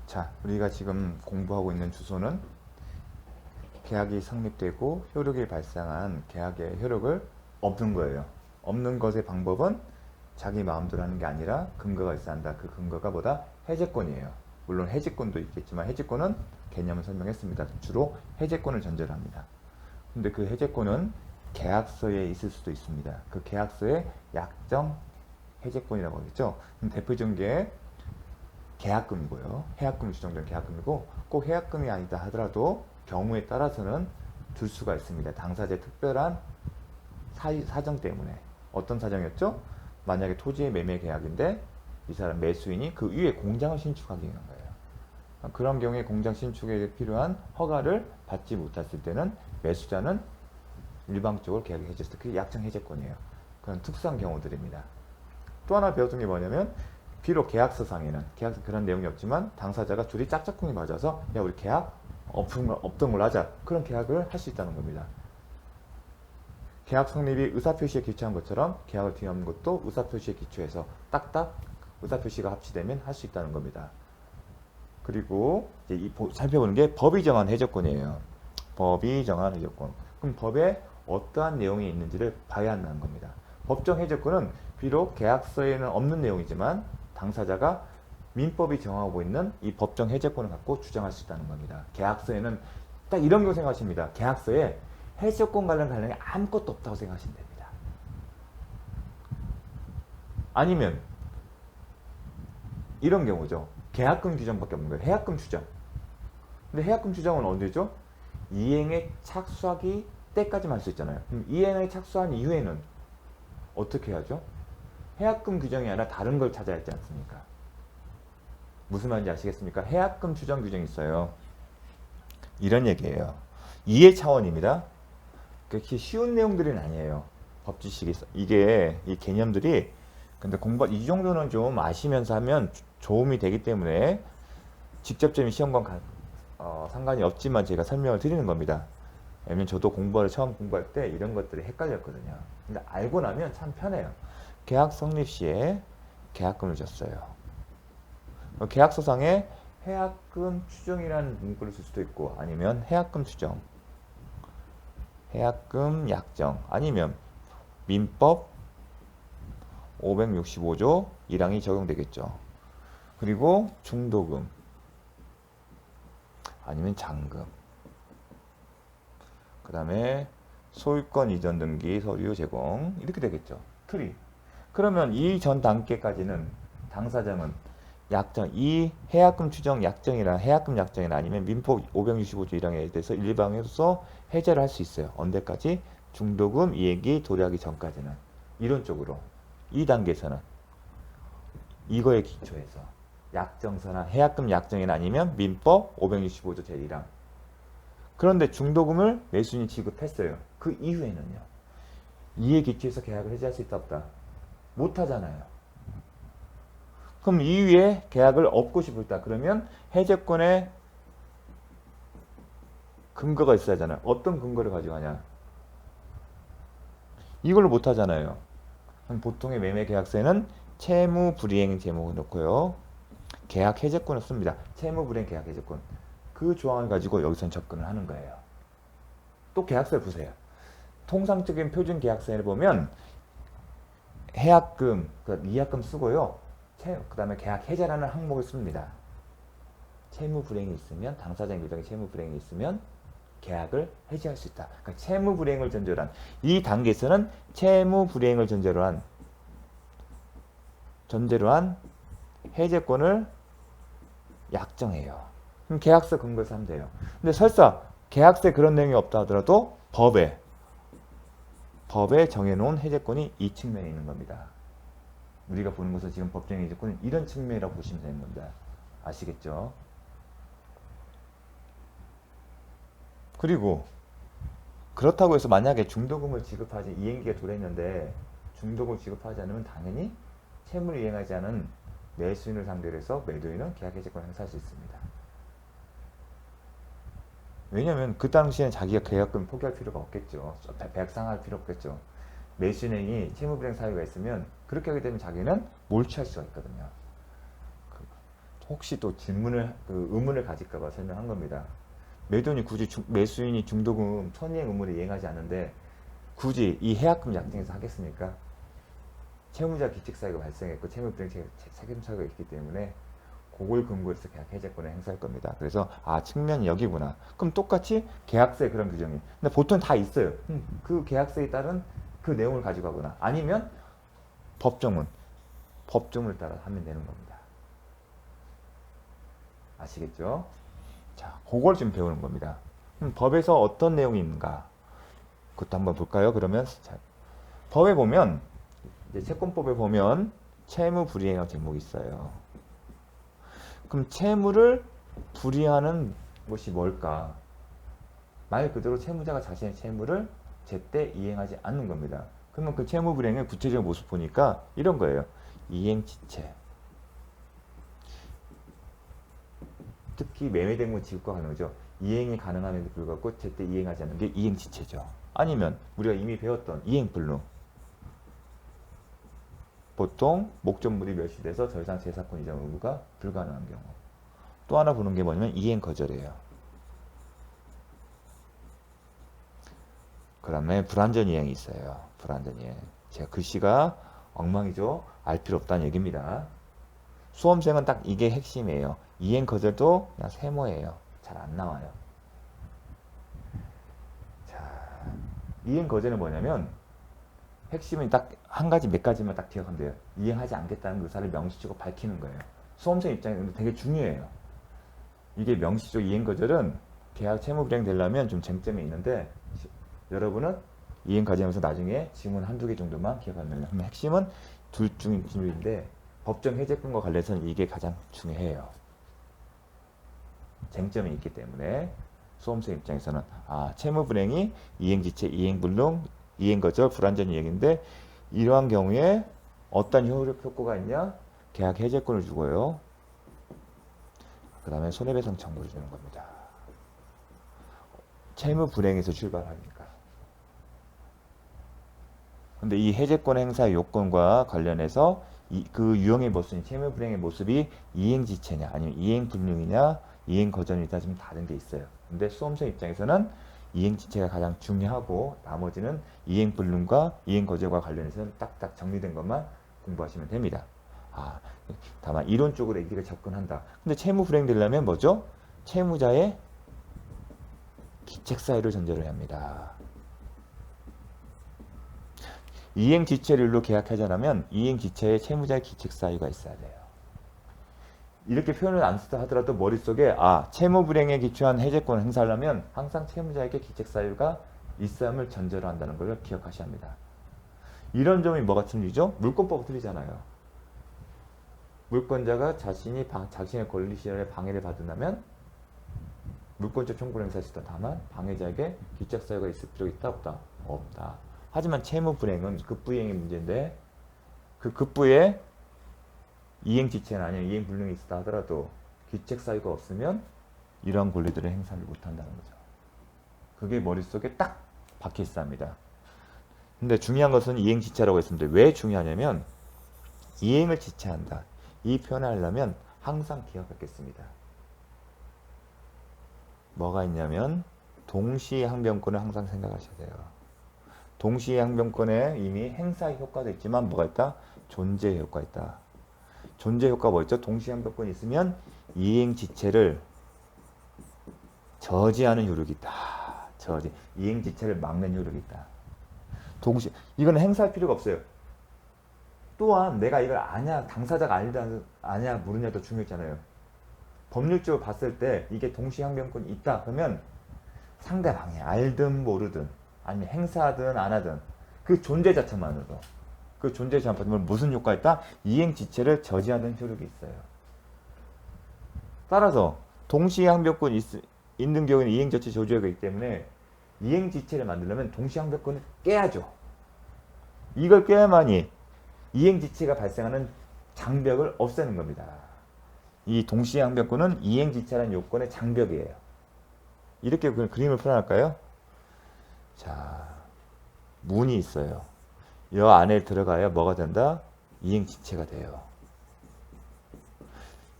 자, 우리가 지금 공부하고 있는 주소는 계약이 성립되고 효력이 발생한 계약의 효력을 없는 거예요. 없는 것의 방법은 자기 마음대로 하는 게 아니라 근거가 있어야 한다. 그 근거가 뭐다? 해제권이에요. 물론 해지권도 있겠지만 해지권은 개념을 설명했습니다. 주로 해제권을 전제로 합니다. 근데 그 해제권은 계약서에 있을 수도 있습니다. 그 계약서에 약정 해제권이라고 하겠죠. 대표적인 게 계약금이고요. 해약금이 주정된 계약금이고 꼭 해약금이 아니다 하더라도 경우에 따라서는 줄 수가 있습니다. 당사자의 특별한 사정 때문에. 어떤 사정이었죠? 만약에 토지의 매매 계약인데 이 사람 매수인이 그 위에 공장을 신축하게 되는 거예요. 그런 경우에 공장 신축에 필요한 허가를 받지 못했을 때는 매수자는 일방적으로 계약을 해줬을 때 그게 약정 해제권이에요. 그런 특수한 경우들입니다. 또 하나 배웠던 게 뭐냐면 비록 계약서상에는 계약서 그런 내용이 없지만 당사자가 둘이 짝짝꿍이 맞아서 야 우리 계약 없던 걸로 하자. 그런 계약을 할 수 있다는 겁니다. 계약 성립이 의사표시에 기초한 것처럼 계약을 뒤엎는 것도 의사표시에 기초해서 딱딱 의사표시가 합치되면 할 수 있다는 겁니다. 그리고 이제 살펴보는 게 법이 정한 해제권이에요. 법이 정한 해제권. 그럼 법에 어떠한 내용이 있는지를 봐야 한다는 겁니다. 법정 해제권은 비록 계약서에는 없는 내용이지만 당사자가 민법이 정하고 있는 이 법정 해제권을 갖고 주장할 수 있다는 겁니다. 계약서에는 딱 이런 거 생각하십니다. 계약서에 해제권 관련 관련이 아무것도 없다고 생각하시면 됩니다. 아니면 이런 경우죠. 계약금 규정밖에 없는 거예요. 해약금 추정. 근데 해약금 추정은 언제죠? 이행에 착수하기 때까지만 할 수 있잖아요. 그럼 이행에 착수한 이후에는 어떻게 하죠? 해약금 규정이 아니라 다른 걸 찾아야 하지 않습니까? 무슨 말인지 아시겠습니까? 해약금 추정 규정이 있어요. 이런 얘기예요. 이해 차원입니다. 그렇게 쉬운 내용들은 아니에요. 법 지식이 이게 이 개념들이 근데 공부 이 정도는 좀 아시면서 하면 도움이 되기 때문에 직접적인 시험과 상관이 없지만 제가 설명을 드리는 겁니다. 왜냐면 저도 처음 공부할 때 이런 것들이 헷갈렸거든요. 근데 알고 나면 참 편해요. 계약 성립 시에 계약금을 줬어요. 계약서상에 해약금 추정이라는 문구를 쓸 수도 있고 아니면 해약금 추정, 해약금 약정 아니면 민법 565조 1항이 적용되겠죠. 그리고 중도금 아니면 잔금 그 다음에 소유권 이전 등기 서류 제공 이렇게 되겠죠. 틀이. 그러면 이 전 단계까지는 당사자는 약정, 이 해약금 추정 약정이나 해약금 약정이나 아니면 민법 565조 1항에 대해서 일방에서 해제를 할 수 있어요. 언제까지? 중도금 이행이 도래하기 전까지는. 이론적으로. 이 단계에서는 이거에 기초해서 약정서나 해약금 약정이나 아니면 민법 565조 제1항. 그런데 중도금을 매수인이 지급했어요. 그 이후에는요. 이에 기초해서 계약을 해지할 수 있다 없다? 못하잖아요. 그럼 이후에 계약을 업고 싶다. 그러면 해제권의 근거가 있어야 하잖아요. 어떤 근거를 가지고 하냐? 이걸로 못하잖아요. 보통의 매매 계약서에는 채무 불이행 제목을 넣고요. 계약 해제권을 씁니다. 채무 불이행 계약 해제권. 그 조항을 가지고 여기선 접근을 하는 거예요. 또 계약서를 보세요. 통상적인 표준 계약서에 보면 해약금, 이약금 쓰고요. 그 다음에 계약 해제라는 항목을 씁니다. 채무 불이행이 있으면 당사자의 규정에 채무 불이행이 있으면 계약을 해지할 수 있다. 그러니까 채무 불이행을 전제로 한 이 단계에서는 채무 불이행을 전제로 한 해제권을 약정해요. 그럼 계약서 근거에서 하면 돼요. 근데 설사 계약서에 그런 내용이 없다 하더라도 법에 정해놓은 해제권이 이 측면에 있는 겁니다. 우리가 보는 것은 지금 법정 해제권은 이런 측면이라고 보시면 되는 겁니다. 아시겠죠? 그리고 그렇다고 해서 만약에 중도금을 지급하지 이행기가 도래했는데 중도금을 지급하지 않으면 당연히 채무를 이행하지 않은 매수인을 상대로 해서 매도인은 계약 해제권을 행사할 수 있습니다. 왜냐하면 그 당시에는 자기가 계약금 포기할 필요가 없겠죠. 배상할 필요 없겠죠. 매수인이 채무불이행 사유가 있으면 그렇게 하게 되면 자기는 몰취할 수가 있거든요. 혹시 또 의문을 가질까봐 설명한 겁니다. 매도인이 굳이 매수인이 중도금 선이행 의무를 이행하지 않는데 굳이 이 해약금 약정에서 하겠습니까? 채무자 기책 사유가 발생했고 채무 불이행 책임 사유가 있기 때문에 그걸 근거로 해서 계약 해제권을 행사할 겁니다. 그래서 측면이 여기구나. 그럼 똑같이 계약서에 그런 규정이. 근데 보통 다 있어요. 그 계약서에 따른 그 내용을 가지고 하거나 아니면 법조문을 따라 하면 되는 겁니다. 아시겠죠? 자, 그걸 좀 배우는 겁니다. 법에서 어떤 내용이 있는가? 그것도 한번 볼까요? 그러면 자, 법에 보면 이제 채권법에 보면 채무 불이행 제목이 있어요. 그럼 채무를 불이하는 것이 뭘까? 말 그대로 채무자가 자신의 채무를 제때 이행하지 않는 겁니다. 그러면 그 채무 불이행의 구체적인 모습 보니까 이런 거예요. 이행지체. 특히 매매대금 지급과 관련이죠. 이행이 가능함에도 불구하고 제때 이행하지 않는 게 이행지체죠. 아니면 우리가 이미 배웠던 이행불능. 보통 목적물이 멸시돼서 더 이상 재사건 이전 의무가 불가능한 경우. 또 하나 보는 게 뭐냐면 이행거절이에요. 그 다음에 불완전 이행이 있어요. 불완전 이행. 제가 글씨가 엉망이죠. 알 필요 없다는 얘기입니다. 수험생은 딱 이게 핵심이에요. 이행거절도 그냥 세모예요. 잘 안 나와요. 자, 이행거절은 뭐냐면 핵심은 딱 한 가지 몇 가지만 딱 기억하면 돼요. 이행하지 않겠다는 의사를 명시적으로 밝히는 거예요. 수험생 입장에서 되게 중요해요. 이게 명시적 이행거절은 계약 채무 불이행 되려면 좀 쟁점이 있는데 여러분은 이행까지 하면서 나중에 지문 한두 개 정도만 기억하면 돼요. 핵심은 둘 중인데 법정 해제권과 관련해서는 이게 가장 중요해요. 쟁점이 있기 때문에 수험생 입장에서는 채무 불이행이 이행지체, 이행불능, 이행거절, 불완전 이행인데 이러한 경우에 어떤 효과가 있냐? 계약 해제권을 주고요. 그 다음에 손해배상 청구를 주는 겁니다. 채무 불이행에서 출발하니까. 근데 이 해제권 행사 요건과 관련해서 그 유형의 모습인 채무 불이행의 모습이 이행지체냐 아니면 이행불능이냐 이행거절이냐 좀 다른 게 있어요. 근데 수험생 입장에서는 이행지체가 가장 중요하고 나머지는 이행불능과 이행거절과 관련해서는 딱딱 정리된 것만 공부하시면 됩니다. 다만 이론적으로 이게 접근한다. 근데 채무 불이행 되려면 뭐죠? 채무자의 기책 사유를 전제로 해야 합니다. 이행지체율로 계약하자면 이행지체에 채무자의 기책 사유가 있어야 돼요. 이렇게 표현을 안 쓰다 하더라도 머릿속에 채무 불이행에 기초한 해제권을 행사하려면 항상 채무자에게 기책 사유가 있음을 전제로 한다는 걸 기억하셔야 합니다. 이런 점이 뭐가 틀리죠? 물권법은 틀리잖아요. 물권자가 자신의 권리 시절에 방해를 받는다면 물권적 청구를 행사할 수 있다. 다만 방해자에게 기책 사유가 있을 필요가 있다 없다? 없다. 하지만 채무 불이행은 급부이행의 문제인데 그 급부에 이행지체는 아니면 이행불능이 있다 하더라도 기책 사유가 없으면 이러한 권리들을 행사를 못한다는 거죠. 그게 머릿속에 딱 박혀 있어야 합니다. 근데 중요한 것은 이행지체라고 했습니다. 왜 중요하냐면 이행을 지체한다. 이 표현을 하려면 항상 기억하겠습니다. 뭐가 있냐면 동시항변권을 항상 생각하셔야 돼요. 동시항변권에 이미 행사 효과도 있지만 뭐가 있다? 존재 효과 있다. 존재 효과 뭐 있죠? 동시항변권이 있으면 이행지체를 저지하는 효력이 있다. 이행지체를 막는 효력이 있다. 이거는 행사할 필요가 없어요. 또한 내가 이걸 아냐, 당사자가 아냐, 모르냐도 중요했잖아요. 법률적으로 봤을 때 이게 동시항변권이 있다 그러면 상대방이 알든 모르든 아니면 행사하든 안 하든 그 존재 자체만으로도 그 존재 자체만으로 무슨 효과가 있다? 이행지체를 저지하는 효력이 있어요. 따라서 동시항변권이 있는 경우에는 이행자체 저지효가 있기 때문에 이행지체를 만들려면 동시항변권을 깨야죠. 이걸 깨야만이 이행지체가 발생하는 장벽을 없애는 겁니다. 이 동시항변권은 이행지체라는 요건의 장벽이에요. 이렇게 그림을 풀어낼까요? 자, 문이 있어요. 이 안에 들어가야 뭐가 된다? 이행지체가 돼요.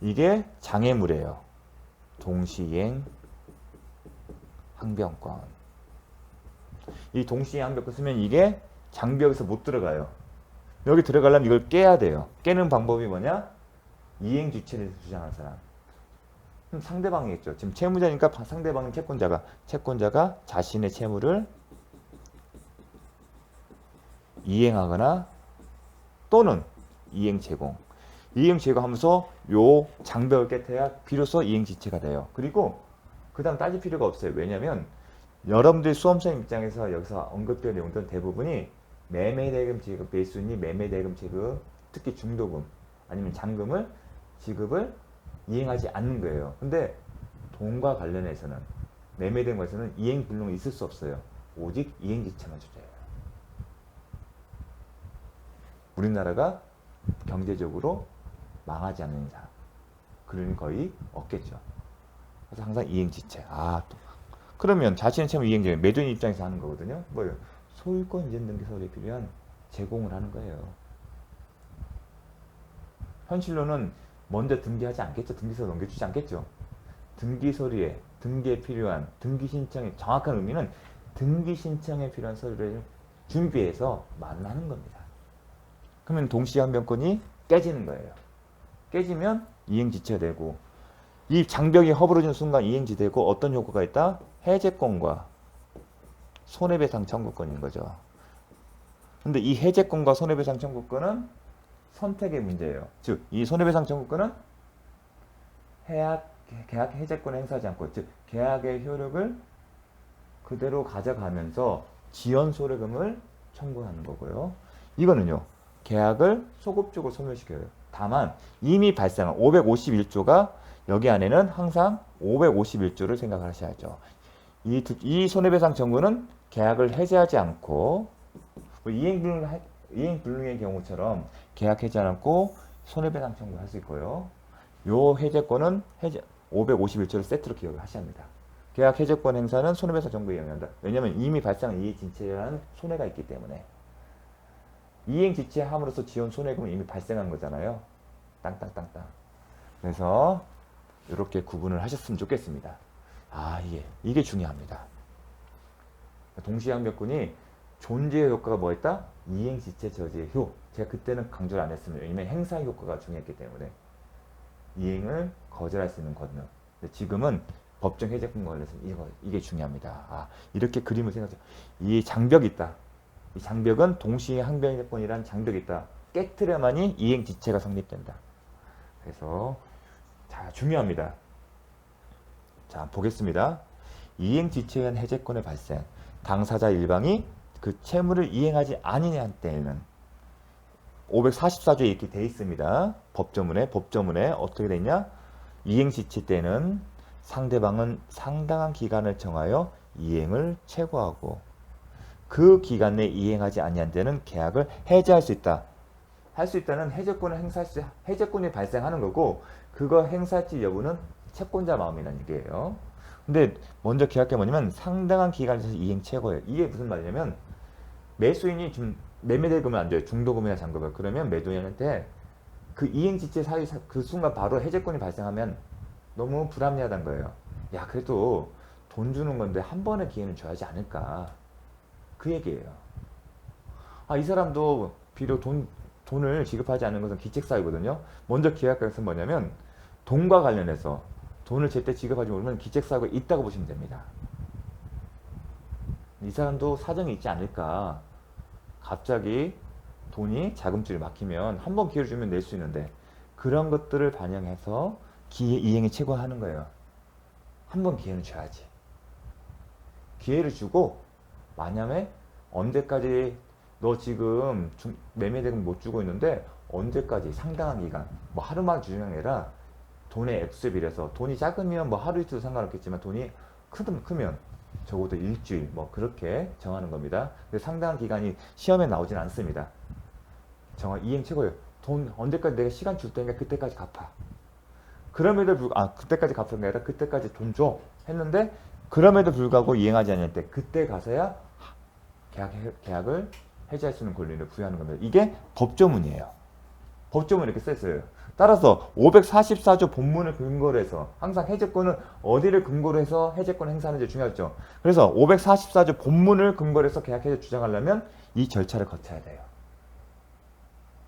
이게 장애물이에요. 동시이행 항변권. 이 동시이행 항변권 쓰면 이게 장벽에서 못 들어가요. 여기 들어가려면 이걸 깨야 돼요. 깨는 방법이 뭐냐? 이행 주체를 주장하는 사람. 그럼 상대방이겠죠. 지금 채무자니까 상대방은 채권자가 자신의 채무를 이행하거나 또는 이행 제공. 이행 제공하면서 요 장벽을 깨트려야 비로소 이행 지체가 돼요. 그리고 그 다음 따질 필요가 없어요. 왜냐면 여러분들 수험생 입장에서 여기서 언급된 내용들은 대부분이 매매대금 지급, 매수인이 매매대금 지급, 특히 중도금 아니면 잔금을 지급을 이행하지 않는 거예요. 근데 돈과 관련해서는 매매대금에서는 이행 불능이 있을 수 없어요. 오직 이행 지체만 주제예요. 우리나라가 경제적으로 망하지 않는 이상 그러니 거의 없겠죠. 그래서 항상 이행지체. 그러면 자신의 채무 이행제는 매도인 입장에서 하는 거거든요. 뭐예요? 소유권 이전 등기 서류에 필요한 제공을 하는 거예요. 현실로는 먼저 등기하지 않겠죠. 등기서 넘겨주지 않겠죠. 등기 서류에 등기에 필요한 등기 신청의 정확한 의미는 등기 신청에 필요한 서류를 준비해서 만나는 겁니다. 그러면 동시항변권이 깨지는 거예요. 깨지면 이행지체가 되고 이 장벽이 허물어지는 순간 이행지되고 어떤 효과가 있다? 해제권과 손해배상 청구권인 거죠. 근데 이 해제권과 손해배상 청구권은 선택의 문제예요. 즉, 이 손해배상 청구권은 계약 해제권을 행사하지 않고, 즉, 계약의 효력을 그대로 가져가면서 지연 소래금을 청구하는 거고요. 이거는요, 계약을 소급적으로 소멸시켜요. 다만, 이미 발생한 551조가 여기 안에는 항상 551조를 생각하셔야죠. 이 손해배상 청구는 계약을 해제하지 않고, 이행불능의 경우처럼 계약 해지 않고 손해배상 청구를 할 수 있고요. 요 해제권은 551조를 세트로 기억을 하셔야 합니다. 계약 해제권 행사는 손해배상 청구에 영향한다. 왜냐하면 이미 발생한 이행지체라는 손해가 있기 때문에. 이행지체함으로써 지원 손해금은 이미 발생한 거잖아요. 땅땅땅땅. 그래서 이렇게 구분을 하셨으면 좋겠습니다. 이게 중요합니다. 동시항변권이 존재의 효과가 뭐였다? 이행지체 저지의 효. 제가 그때는 강조를 안 했습니다. 왜냐면 행사 효과가 중요했기 때문에. 이행을 거절할 수 있는 권능. 근데 지금은 법정 해제권과 관련해서 이게 중요합니다. 이렇게 그림을 생각해서 이 장벽이 있다. 이 장벽은 동시항변권이라는 장벽이 있다. 깨트려야만이 이행지체가 성립된다. 그래서 중요합니다. 자, 보겠습니다. 이행지체에 의한 해제권의 발생. 당사자 일방이 그 채무를 이행하지 아니한 때에는 544조에 이렇게 돼 있습니다. 법조문에 어떻게 돼 있냐? 이행지체 때는 상대방은 상당한 기간을 정하여 이행을 최고하고 그 기간 내에 이행하지 아니한 때는 계약을 해제할 수 있다. 할 수 있다는 해제권이 발생하는 거고 그거 행사할지 여부는 채권자 마음이라는 얘기예요. 근데 먼저 기억할 게 뭐냐면 상당한 기간에서 이행 최고예요. 이게 무슨 말이냐면 매수인이 좀 매매대금을 안 줘요. 중도금이나 잔금을. 그러면 매도인한테 그 이행지체 사이 그 순간 바로 해제권이 발생하면 너무 불합리하다는 거예요. 야, 그래도 돈 주는 건데 한 번의 기회는 줘야지 않을까. 그 얘기예요. 이 사람도 비록 돈을 지급하지 않는 것은 기책사유거든요. 먼저 기억할 것은 뭐냐면 돈과 관련해서 돈을 제때 지급하지 못하면 기책사유가 있다고 보시면 됩니다. 이 사람도 사정이 있지 않을까. 갑자기 돈이 자금줄이 막히면 한 번 기회를 주면 낼 수 있는데 그런 것들을 반영해서 이행이 최고화하는 거예요. 한 번 기회는 줘야지. 기회를 주고 만약에 언제까지 너 지금 매매대금 못 주고 있는데 언제까지 상당한 기간 뭐 하루만 주는 게 아니라 돈의 액수에 비례해서 돈이 작으면 뭐 하루 이틀도 상관없겠지만 돈이 크면 적어도 일주일 뭐 그렇게 정하는 겁니다. 근데 상당한 기간이 시험에 나오진 않습니다. 이행 최고예요. 돈 언제까지 내가 시간 줄 테니까 그때까지 갚아. 그럼에도 불구하고 그때까지 갚은 게 아니라 그때까지 돈 줘 했는데 그럼에도 불구하고 이행하지 않을 때 그때 가서야 계약을 해지할 수 있는 권리를 부여하는 겁니다. 이게 법조문이에요. 법조문에 이렇게 써있어요. 따라서 544조 본문을 근거로 해서 항상 해제권은 어디를 근거로 해서 해제권을 행사하는지 중요하죠. 그래서 544조 본문을 근거로 해서 계약 해제 주장하려면 이 절차를 거쳐야 돼요.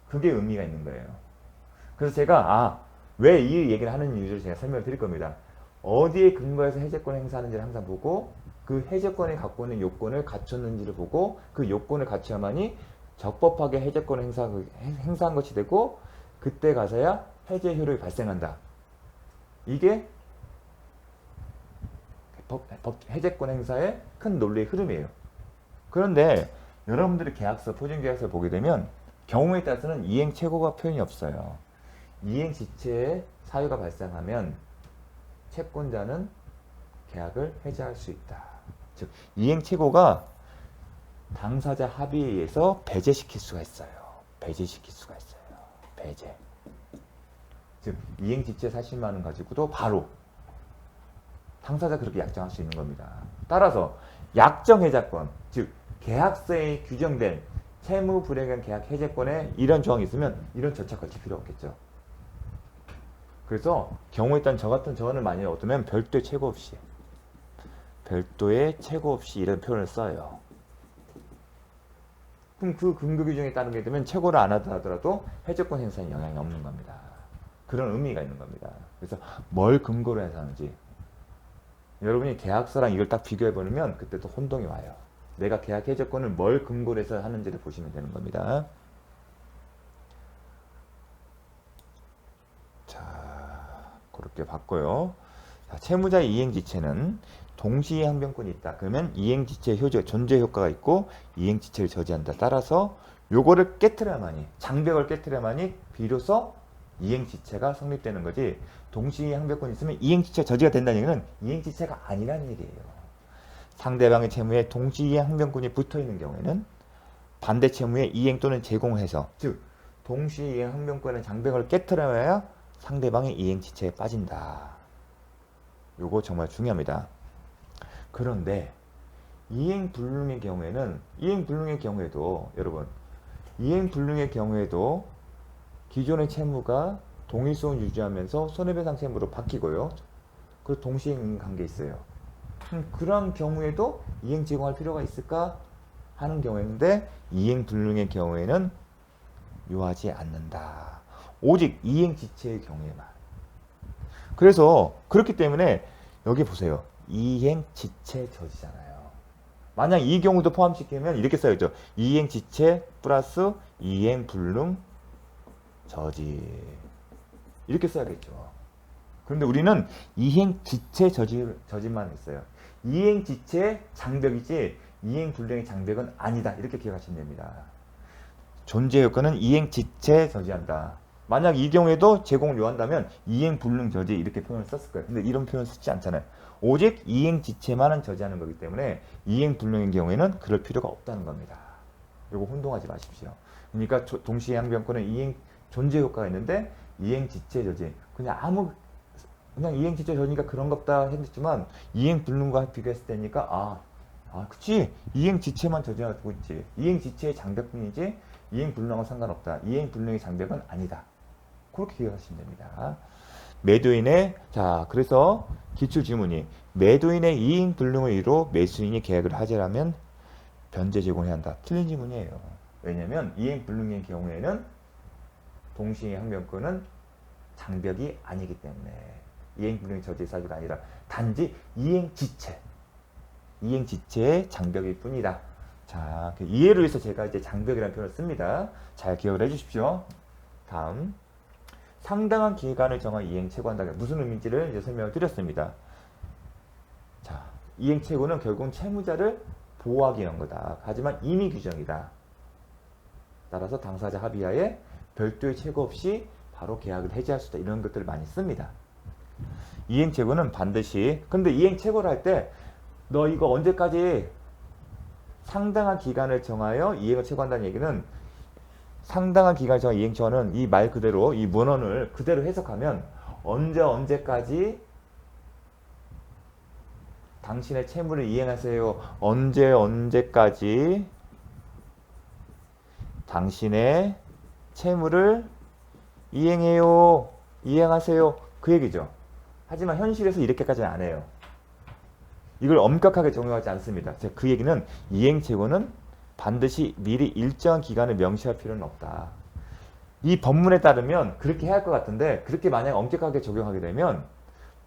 그게 의미가 있는 거예요. 그래서 제가 왜 이 얘기를 하는 이유를 제가 설명을 드릴 겁니다. 어디에 근거해서 해제권 행사하는지를 항상 보고 그 해제권이 갖고 있는 요건을 갖췄는지를 보고 그 요건을 갖춰야만이 적법하게 해제권을 행사한 것이 되고 그때 가서야 해제 효력이 발생한다. 이게 해제권 행사의 큰 논리의 흐름이에요. 그런데 여러분들이 계약서, 표준계약서를 보게 되면 경우에 따라서는 이행 최고가 표현이 없어요. 이행 지체에 사유가 발생하면 채권자는 계약을 해제할 수 있다. 즉 이행 최고가 당사자 합의에 의해서 배제시킬 수가 있어요. 배제시킬 수가 있어요. 배제. 즉 이행 지체 사실만은 가지고도 바로 당사자 그렇게 약정할 수 있는 겁니다. 따라서 약정 해제권, 즉 계약서에 규정된 채무 불이행 계약 해제권에 이런 조항이 있으면 이런 절차 거칠 필요 없겠죠. 그래서 경우에 따른 저 같은 조언을 많이 얻으면 별도의 최고 없이 이런 표현을 써요. 그럼 그 근거 규정에 따르게 되면 최고를 안 하더라도 해제권 행사에 영향이 없는 겁니다. 그런 의미가 있는 겁니다. 그래서 뭘 근거로 해서 하는지 여러분이 계약서랑 이걸 딱 비교해보면 그때 또 혼동이 와요. 내가 계약 해제권을 뭘 근거로 해서 하는지를 보시면 되는 겁니다. 자, 그렇게 봤고요. 자, 채무자의 이행지체는 동시에 항변권이 있다. 그러면 이행지체 존재 효과가 있고 이행지체를 저지한다. 따라서 요거를 깨트려야만이, 장벽을 깨트려야만이 비로소 이행지체가 성립되는 거지. 동시에 항변권이 있으면 이행지체 저지가 된다는 얘기는 이행지체가 아니라는 얘기예요. 상대방의 채무에 동시에 항변권이 붙어있는 경우에는 반대 채무에 이행 또는 제공해서, 즉 동시에 이행 항변권의 장벽을 깨트려야 상대방의 이행지체에 빠진다. 요거 정말 중요합니다. 그런데 이행불능의 경우에도 여러분 이행불능의 경우에도 기존의 채무가 동일성을 유지하면서 손해배상 채무로 바뀌고요. 그 동시행 관계 있어요. 그런 경우에도 이행 제공할 필요가 있을까 하는 경우인데 이행불능의 경우에는 요하지 않는다. 오직 이행지체의 경우에만. 그래서 그렇기 때문에 여기 보세요. 이행지체 저지잖아요. 만약 이 경우도 포함시키면 이렇게 써야죠. 이행지체 플러스 이행불능 저지. 이렇게 써야겠죠. 그런데 우리는 이행지체 저지만 있어요. 이행지체 장벽이지 이행불능의 장벽은 아니다. 이렇게 기억하시면 됩니다. 존재 효과는 이행지체 저지한다. 만약 이 경우에도 제공을 요한다면 이행불능 저지 이렇게 표현을 썼을 거예요. 근데 이런 표현 쓰지 않잖아요. 오직 이행지체만은 저지하는 거기 때문에 이행불능인 경우에는 그럴 필요가 없다는 겁니다. 이거 혼동하지 마십시오. 그러니까 동시에 항변권은 이행 존재 효과가 있는데 이행지체 저지 그냥 이행지체 저지니까 그런 거 없다 했지만 이행불능과 비교했을 때니까 그치 이행지체만 저지하고 있지 이행지체의 장벽뿐이지 이행불능하고 상관없다. 이행불능의 장벽은 아니다. 그렇게 기억하시면 됩니다. 그래서 기출지문이 매도인의 이행불능을 이유로 매수인이 계약을 하재라면 변제 제공해야 한다. 틀린 지문이에요. 왜냐하면 이행불능의 경우에는 동시에 항변권은 장벽이 아니기 때문에 이행불능의 저지 사유가 아니라 단지 이행지체의 장벽일 뿐이다. 자, 이해를 위해서 제가 이제 장벽이라는 표현을 씁니다. 잘 기억을 해주십시오. 다음, 상당한 기간을 정한 이행 최고한다. 무슨 의미인지를 이제 설명을 드렸습니다. 자, 이행 최고는 결국은 채무자를 보호하기 위한 거다. 하지만 임의 규정이다. 따라서 당사자 합의하에 별도의 최고 없이 바로 계약을 해지할 수 있다. 이런 것들을 많이 씁니다. 이행 최고는 반드시, 근데 이행 최고를 할 때 너 이거 언제까지 상당한 기간을 정하여 이행을 최고한다는 얘기는 상당한 기간을 정하여 이행 최고는 이 말 그대로 이 문헌을 그대로 해석하면 언제까지 당신의 채무를 이행하세요. 언제까지 당신의 채무를 이행해요. 이행하세요. 그 얘기죠. 하지만 현실에서 이렇게까지는 안 해요. 이걸 엄격하게 적용하지 않습니다. 그 얘기는 이행체고는 반드시 미리 일정한 기간을 명시할 필요는 없다. 이 법문에 따르면 그렇게 해야 할 것 같은데 그렇게 만약 엄격하게 적용하게 되면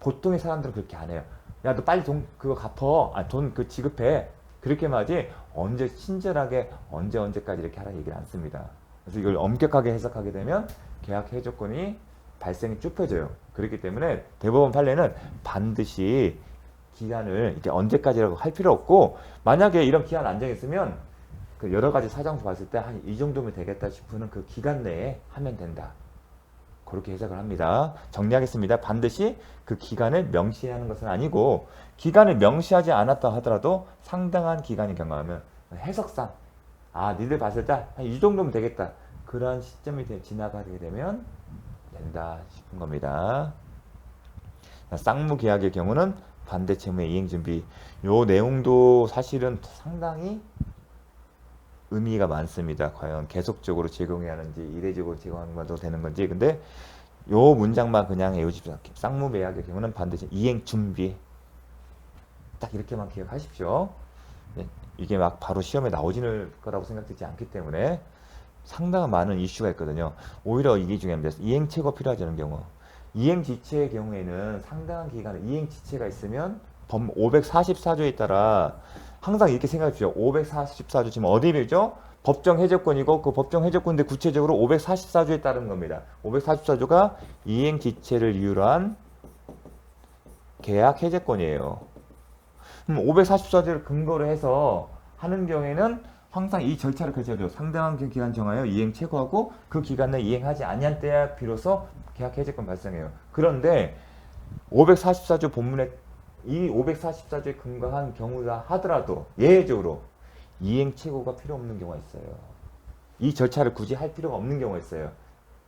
보통의 사람들은 그렇게 안 해요. 야, 너 빨리 돈 그거 갚어. 아, 돈 그 지급해. 그렇게 말하지 언제 친절하게 언제까지 이렇게 하라 얘기를 안 씁니다. 그래서 이걸 엄격하게 해석하게 되면 계약 해조건이 발생이 좁혀져요. 그렇기 때문에 대법원 판례는 반드시 기간을 이렇게 언제까지라고 할 필요 없고 만약에 이런 기한 안 정했으면 그 여러 가지 사정 봤을 때 한 이 정도면 되겠다 싶으면 그 기간 내에 하면 된다. 그렇게 해석을 합니다. 정리하겠습니다. 반드시 그 기간을 명시하는 것은 아니고 기간을 명시하지 않았다 하더라도 상당한 기간이 경과하면 해석상 니들 봤을 때 한 이 정도면 되겠다. 그런 시점이 지나가게 되면 된다 싶은 겁니다. 쌍무 계약의 경우는 반대 채무의 이행 준비. 요 내용도 사실은 상당히 의미가 많습니다. 과연 계속적으로 제공해야 하는지 이례적으로 제공하는 것도 되는 건지. 근데 요 문장만 그냥 외우십시오. 쌍무 계약의 경우는 반드시 이행 준비. 딱 이렇게만 기억하십시오. 이게 막 바로 시험에 나오지는 거라고 생각되지 않기 때문에 상당한 많은 이슈가 있거든요. 오히려 이게 중요합니다. 이행체가 필요하지 않은 경우. 이행지체의 경우에는 상당한 기간에 이행지체가 있으면 법 544조에 따라 항상 이렇게 생각하십시오. 544조 지금 어디 비죠? 법정 해제권이고 그 법정 해제권인데 구체적으로 544조에 따른 겁니다. 544조가 이행지체를 이유로 한 계약 해제권이에요. 544조를 근거로 해서 하는 경우에는 항상 이 절차를 거쳐야 돼요. 상당한 기간 정하여 이행 최고하고 그 기간 내에 이행하지 아니한 때야 비로소 계약 해제권 발생해요. 그런데 544조 본문에 이 544조에 근거한 경우라 하더라도 예외적으로 이행 최고가 필요 없는 경우가 있어요. 이 절차를 굳이 할 필요가 없는 경우가 있어요.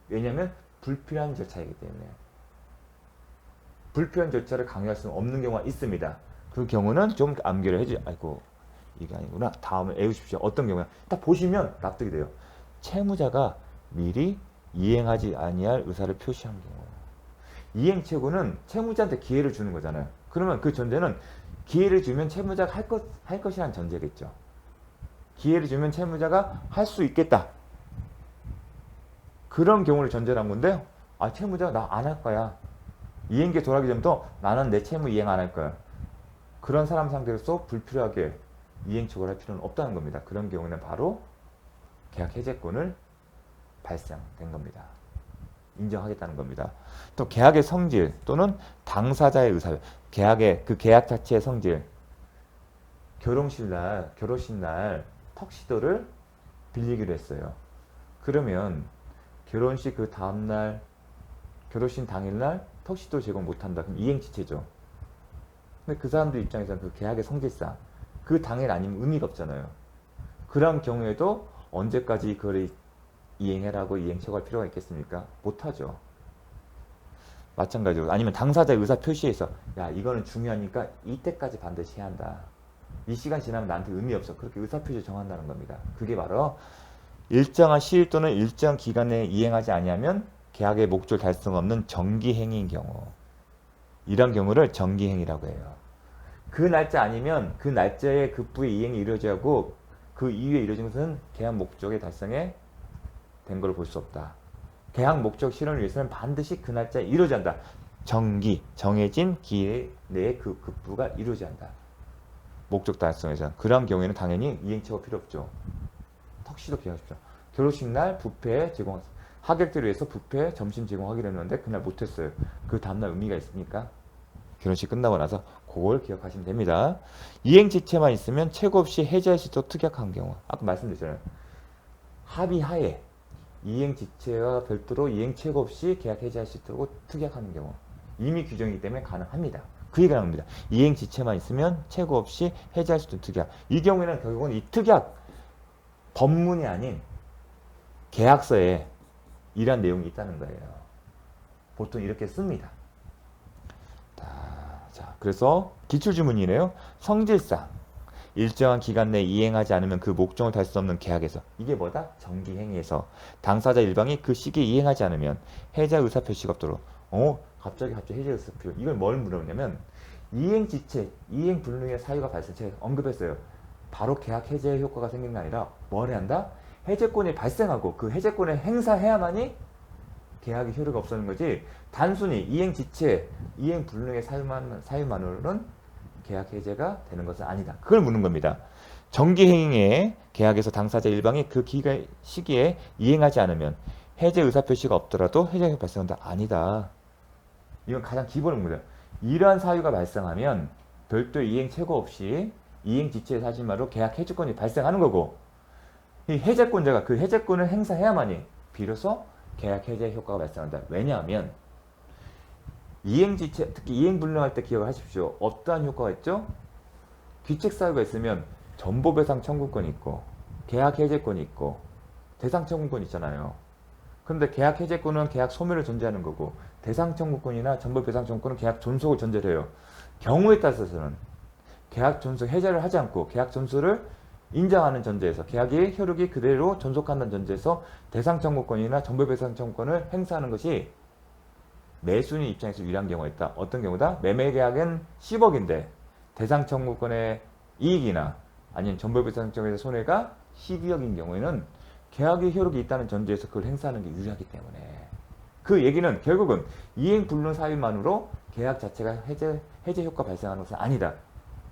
왜냐하면 불필요한 절차이기 때문에. 불필요한 절차를 강요할 수는 없는 경우가 있습니다. 그 경우는 좀 암기를 해주. 아이고 이게 아니구나. 다음에 외우십시오. 어떤 경우야? 딱 보시면 납득이 돼요. 채무자가 미리 이행하지 아니할 의사를 표시한 경우. 이행 최고는 채무자한테 기회를 주는 거잖아요. 그러면 그 전제는 기회를 주면 채무자가 할 것이란 전제겠죠. 기회를 주면 채무자가 할 수 있겠다. 그런 경우를 전제로 한 건데요. 채무자가 나 안 할 거야. 이행기에 돌아가기 전부터 나는 내 채무 이행 안 할 거야. 그런 사람 상대로서 불필요하게 이행척을 할 필요는 없다는 겁니다. 그런 경우는 바로 계약 해제권을 발생된 겁니다. 인정하겠다는 겁니다. 또 계약의 성질 또는 당사자의 의사, 그 계약 자체의 성질. 결혼식 날 턱시도를 빌리기로 했어요. 그러면 결혼식 그 다음날, 결혼식 당일날 턱시도 제공 못한다. 그럼 이행지체죠. 근데 그 사람들 입장에서는 그 계약의 성질상 그 당일 아니면 의미가 없잖아요. 그런 경우에도 언제까지 그걸 이행해라고 이행처할 필요가 있겠습니까? 못하죠. 마찬가지로 아니면 당사자의 의사 표시에서 야 이거는 중요하니까 이때까지 반드시 해야 한다. 이 시간 지나면 나한테 의미 없어. 그렇게 의사 표시 정한다는 겁니다. 그게 바로 일정한 시일 또는 일정 기간 내에 이행하지 아니하면 계약의 목적 달성 없는 정기행위인 경우. 이런 경우를 정기행위라고 해요. 그 날짜 아니면 그 날짜에 급부의 이행이 이루어져야 하고 그 이후에 이루어진 것은 계약 목적의 달성에 된 걸 볼 수 없다. 계약 목적 실현을 위해서는 반드시 그 날짜에 이루어져야 한다. 정해진 기회 내에 그 급부가 이루어져야 한다. 목적 달성에서. 그런 경우에는 당연히 이행처가 필요 없죠. 턱시도 기억하십시오. 결혼식 날 뷔페 하객들을 위해서 뷔페 점심 제공하기로 했는데 그날 못했어요. 그 다음날 의미가 있으니까 결혼식 끝나고 나서 그걸 기억하시면 됩니다. 이행지체만 있으면 최고 없이 해제할 수 있도록 특약한 경우. 아까 말씀드렸잖아요. 합의하에 이행지체와 별도로 이행최고 없이 계약 해제할 수 있도록 특약하는 경우. 이미 규정이기 때문에 가능합니다. 그 얘기가 나옵니다. 이행지체만 있으면 최고 없이 해제할 수 있도록 특약. 이 경우에는 결국은 이 특약 법문이 아닌 계약서에 이런 내용이 있다는 거예요. 보통 이렇게 씁니다. 자, 그래서 기출주문이네요. 성질상 일정한 기간 내에 이행하지 않으면 그 목적을 달성할 수 없는 계약에서 이게 뭐다? 정기행위에서 당사자 일방이 그 시기에 이행하지 않으면 해제 의사표시가 없도록 갑자기 해제 의사표 이걸 뭘 물어보냐면 이행 지체, 이행 불능의 사유가 발생 제가 언급했어요. 바로 계약 해제 효과가 생기는 게 아니라 뭘 해야 한다? 해제권이 발생하고 그 해제권을 행사해야만이 계약의 효력이 없어지는 거지 단순히 이행 지체, 이행 불능의 사유만으로는 계약 해제가 되는 것은 아니다. 그걸 묻는 겁니다. 정기행위에 계약에서 당사자 일방이 그 시기에 이행하지 않으면 해제 의사표시가 없더라도 해제가 발생한다. 아니다. 이건 가장 기본의 문제야. 이러한 사유가 발생하면 별도 이행 최고 없이 이행 지체 사실만으로 계약 해제권이 발생하는 거고 이 해제권자가 그 해제권을 행사해야만이 비로소 계약 해제 효과가 발생한다. 왜냐하면 이행지체, 특히 이행불능할 때 기억을 하십시오. 어떠한 효과가 있죠? 귀책사유가 있으면 전보배상 청구권이 있고 계약 해제권이 있고 대상 청구권이 있잖아요. 그런데 계약 해제권은 계약 소멸을 전제하는 거고 대상 청구권이나 전보배상 청구권은 계약 존속을 전제를 해요. 경우에 따라서는 계약 존속 해제를 하지 않고 계약 존속을 인정하는 전제에서 계약의 효력이 그대로 존속한다는 전제에서 대상 청구권이나 전보배상 청구권을 행사하는 것이 매수인 입장에서 유리한 경우가 있다. 어떤 경우다? 매매 계약은 10억인데 대상 청구권의 이익이나 아니면 전보배상 청구의 손해가 12억인 경우에는 계약의 효력이 있다는 전제에서 그걸 행사하는 게 유리하기 때문에 그 얘기는 결국은 이행 불능 사유만으로 계약 자체가 해제 효과 발생하는 것은 아니다.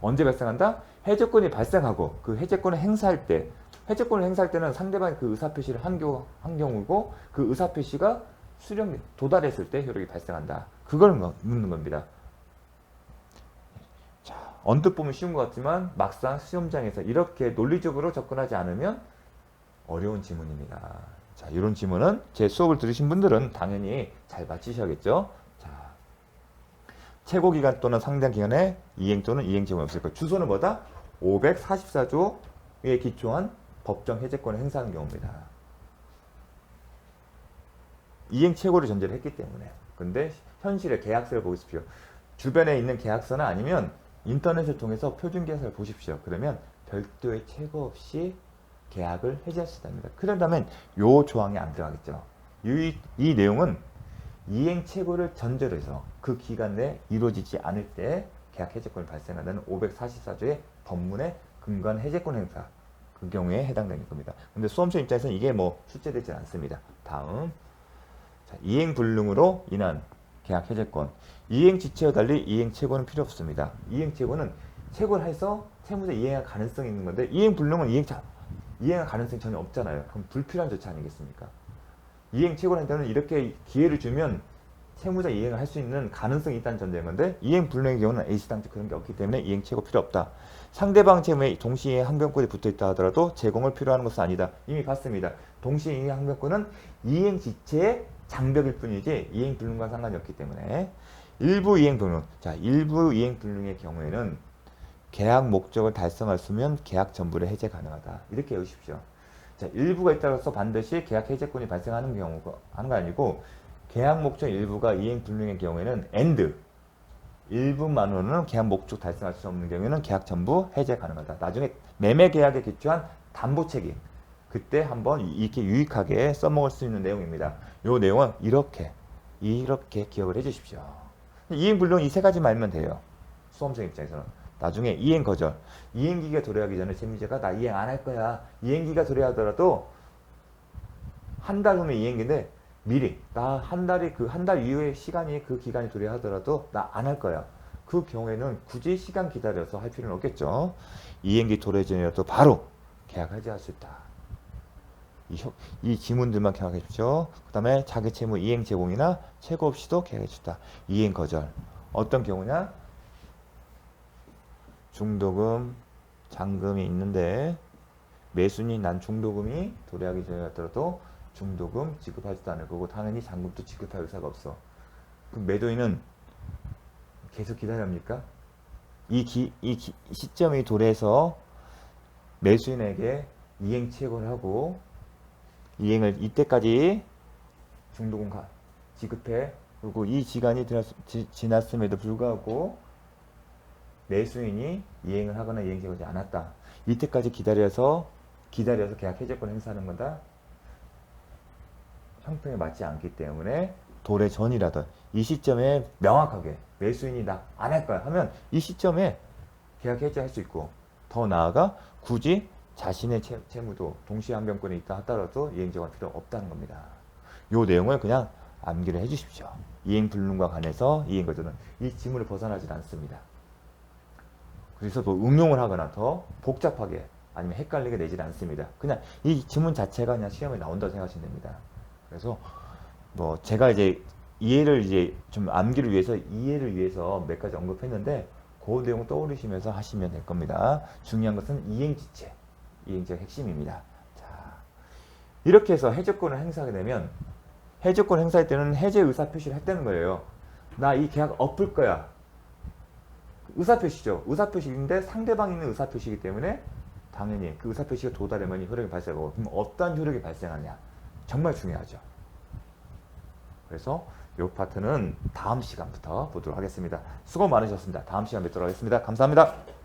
언제 발생한다? 해제권이 발생하고 그 해제권을 행사할 때 해제권을 행사할 때는 상대방이 그 의사표시를 한 경우고 그 의사표시가 수령 도달했을 때 효력이 발생한다. 그걸 묻는 겁니다. 자, 언뜻 보면 쉬운 것 같지만 막상 시험장에서 이렇게 논리적으로 접근하지 않으면 어려운 지문입니다. 자, 이런 지문은 제 수업을 들으신 분들은 당연히 잘 맞히셔야겠죠. 자, 최고 기간 또는 상당 기간에 이행 또는 이행 제공이 없을 것. 주소는 뭐다? 544조에 기초한 법정 해제권을 행사하는 경우입니다. 이행 최고를 전제를 했기 때문에. 근데 현실의 계약서를 보십시오. 주변에 있는 계약서나 아니면 인터넷을 통해서 표준 계약서를 보십시오. 그러면 별도의 최고 없이 계약을 해지할 수 있답니다. 그런다면 요 조항이 안 들어가겠죠. 이 내용은 이행 최고를 전제로 해서 그 기간 내에 이루어지지 않을 때 계약 해제권이 발생한다는 544조의 법문의 근거한 해제권 행사 그 경우에 해당되는 겁니다. 근데 수험생 입장에서는 이게 뭐 출제되지 않습니다. 다음 이행 불능으로 인한 계약 해제권. 이행 지체와 달리 이행 최고는 필요 없습니다. 이행 최고는 최고를 해서 채무자 이행할 가능성이 있는 건데 이행 불능은 이행할 가능성이 전혀 없잖아요. 그럼 불필요한 조치 아니겠습니까? 이행 최고를 한다면 이렇게 기회를 주면 채무자 이행을 할 수 있는 가능성이 있다는 전제인 건데 이행 불능의 경우는 A시당초 그런 게 없기 때문에 이행 최고 필요 없다. 상대방 채무에 동시에 항변권이 붙어있다 하더라도 제공을 필요한 것은 아니다. 이미 봤습니다. 동시에 이행 항변권은 이행 지체의 장벽일 뿐이지 이행 불능과 상관이 없기 때문에 일부 이행 불능. 자, 일부 이행 불능의 경우에는 계약 목적을 달성했으면 계약 전부를 해제 가능하다. 이렇게 외우십시오. 자, 일부가 있다고 반드시 계약 해제권이 발생하는 경우가 하는 거 아니고 계약 목적 일부가 이행 불능의 경우에는 and 일부만으로는 계약 목적 달성할 수 없는 경우에는 계약 전부 해제 가능하다. 나중에 매매 계약에 기초한 담보 책임 그때 한번 이렇게 유익하게 써먹을 수 있는 내용입니다. 이 내용은 이렇게 기억을 해주십시오. 이행 불능 이 세 가지만 알면 돼요. 수험생 입장에서는. 나중에 이행 거절. 이행기가 도래하기 전에 채무자가 나 이행 안 할 거야. 이행기가 도래하더라도 한 달 후면 이행기인데 미리 나 한 달 이후에 시간이 그 기간이 도래하더라도 나 안 할 거야. 그 경우에는 굳이 시간 기다려서 할 필요는 없겠죠. 이행기 도래 전이라도 바로 계약 해지할 수 있다. 이 지문들만 기억해 주십시오. 그 다음에 자기 채무 이행 제공이나 최고 없이도 계약해 주다. 이행 거절. 어떤 경우냐? 중도금, 잔금이 있는데 매수인이 난 중도금이 도래하기 전에 하더라도 중도금 지급하지도 않을 거고 당연히 잔금도 지급할 의사가 없어. 그럼 매도인은 계속 기다립니까? 이 시점이 도래해서 매수인에게 이행 채권을 하고 이행을 이때까지 중도금 지급해. 그리고 이 기간이 지났음에도 불구하고 매수인이 이행을 하거나 이행시가 오지 않았다. 이때까지 기다려서 계약 해제권 행사하는 거다. 형평에 맞지 않기 때문에 도래 전이라든 이 시점에 명확하게 매수인이 나 안 할 거야 하면 이 시점에 계약 해제할 수 있고, 더 나아가 굳이 자신의 채무도 동시에 한변권에 있다 하더라도 이행제가 필요 없다는 겁니다. 요 내용을 그냥 암기를 해 주십시오. 이행불능과 관해서 이행거주는 이 지문을 벗어나질 않습니다. 그래서 또 응용을 하거나 더 복잡하게 아니면 헷갈리게 내질 않습니다. 그냥 이 지문 자체가 그냥 시험에 나온다고 생각하시면 됩니다. 그래서 뭐 제가 이제 좀 암기를 위해서 이해를 위해서 몇 가지 언급했는데 그 내용 떠올리시면서 하시면 될 겁니다. 중요한 것은 이행지체, 이행제가 핵심입니다. 자, 이렇게 해서 해제권을 행사하게 되면 해제권 행사할 때는 해제 의사 표시를 했다는 거예요. 나 이 계약 엎을 거야. 의사표시죠. 의사표시인데 상대방이 있는 의사표시이기 때문에 당연히 그 의사표시가 도달하면 효력이 발생하고, 그럼 어떤 효력이 발생하냐. 정말 중요하죠. 그래서 이 파트는 다음 시간부터 보도록 하겠습니다. 수고 많으셨습니다. 다음 시간 뵙도록 하겠습니다. 감사합니다.